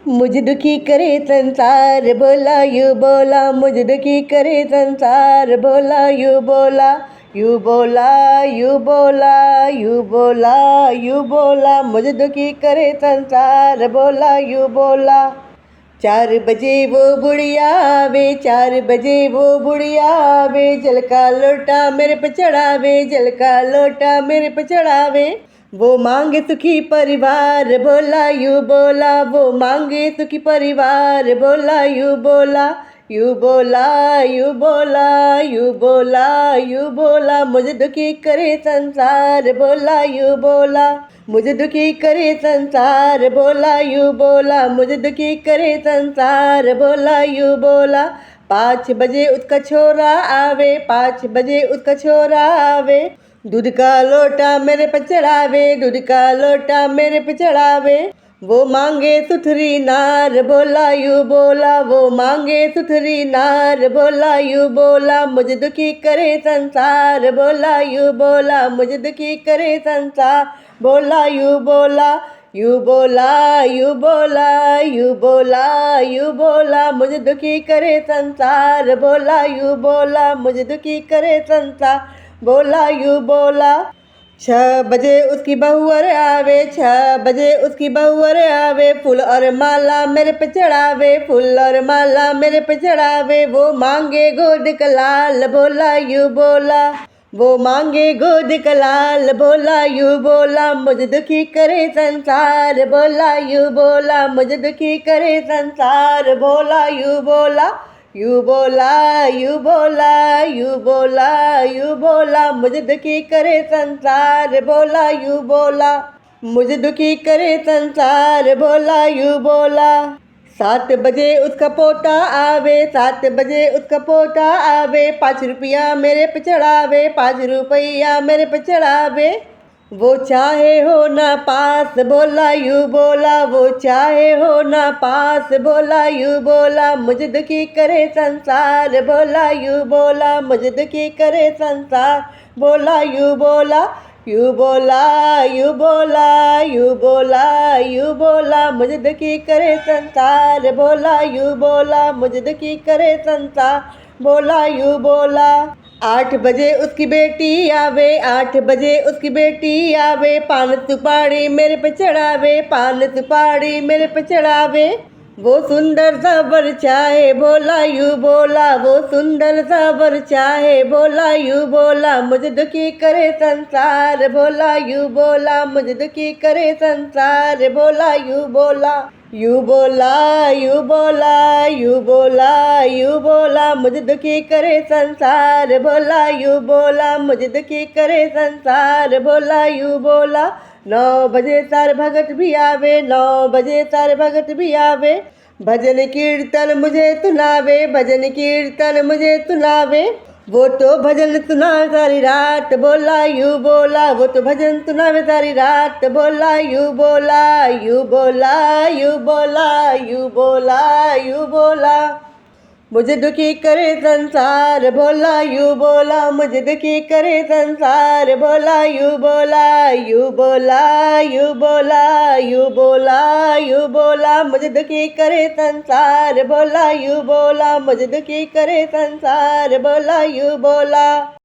मुझे दुखी करे संसार बोला यू बोला, मुझे दुखी करे संसार बोला यू बोला, यू बोला यू बोला यू बोला यू बोला, मुझे दुखी करे संसार बोला यू बोला। 4 बजे वो बुढ़िया आवे, 4 बजे वो बुढ़िया आवे, जल का लोटा मेरे पे चढ़ावे, जल का लोटा मेरे पे चढ़ावे। वो मांगे सुखी परिवार बोला यू बोला, वो मांगे सुखी परिवार बोला यू बोला, यू बोला यू बोला यू बोला यू बोला, मुझे दुखी करे संसार बोला यू बोला, मुझे दुखी करे संसार बोला यू बोला, मुझे दुखी करे संसार बोला यू बोला। 5 बजे उसका छोरा आवे, 5 बजे उसका छोरा आवे, दूध का लोटा मेरे पे चढ़ावे, दूध का लोटा मेरे पे चढ़ावे। वो मांगे सुथरी नार बोला यू बोला, वो मांगे सुथरी नार बोला यू बोला, मुझे दुखी करे संसार बोला यू बोला, मुझे दुखी करे संसार बोला यू बोला, यू बोला यू बोला यू बोला यू बोला, मुझे दुखी करे संसार बोला यू बोला, मुझे दुखी करे संसार बोला यू बोला। 6 बजे उसकी बहुअर आवे, 6 बजे उसकी बहुअर आवे, फूल और माला मेरे पे चढ़ावे, फूल और माला मेरे पे चढ़ावे। वो मांगे गोद का लाल बोला यू बोला, वो मांगे गोद का लाल बोला यू बोला, मुझे दुखी करे संसार बोला यू बोला, मुझे दुखी करे संसार बोला यू बोला, यू बोला यू बोला यू बोला यू बोला, मुझे दुखी करे संसार बोला यू बोला, मुझे दुखी करे संसार बोला यू बोला। 7 बजे उसका पोता आवे, 7 बजे उसका पोता आवे, 5 रुपया मेरे पे चढ़ावे, 5 रुपया मेरे पे चढ़ावे। वो चाहे हो ना पास बोला यू बोला, वो चाहे हो ना पास बोला यू बोला, मुझे दुखी करे संसार बोला यू बोला, मुझे दुखी करे संसार बोला यू बोला, यू बोला यू बोला यू बोला यू बोला, मुझे दुखी करे संसार बोला यू बोला, मुझे दुखी करे संसार बोला यू बोला। 8 बजे उसकी बेटी आवे, 8 बजे उसकी बेटी आवे, पान सुपारी मेरे पे चढ़ावे, पान सुपारी मेरे पे चढ़ावे। वो सुंदर सा वर चाहे बोला यू बोला, वो सुंदर सा वर चाहे बोला यू बोला, मुझे दुखी करे संसार बोला यू बोला, मुझे दुखी करे संसार बोला यू बोला, यू बोला यू बोला यू बोला यू बोला, मुझे दुखी करे संसार बोला यू बोला, मुझे दुखी करे संसार बोला यू बोला। 9 बजे सार भगत भी आवे, 9 बजे सार भगत भी आवे, भजन कीर्तन मुझे सुनावे, भजन कीर्तन मुझे सुनावे। वो तो भजन सुना सारी रात बोला यू बोला, वो तो भजन सुनावे सारी रात बोला यू बोला, यू बोला यू बोला यू बोला यू बोला, मुझे दुखी करे संसार बोला यू बोला, मुझे दुखी करे संसार बोला यू बोला, यू बोला यू बोला यू बोला यू बोला, मुझे दुखी करे संसार बोला यू बोला, मुझे दुखी करे संसार बोला यू बोला।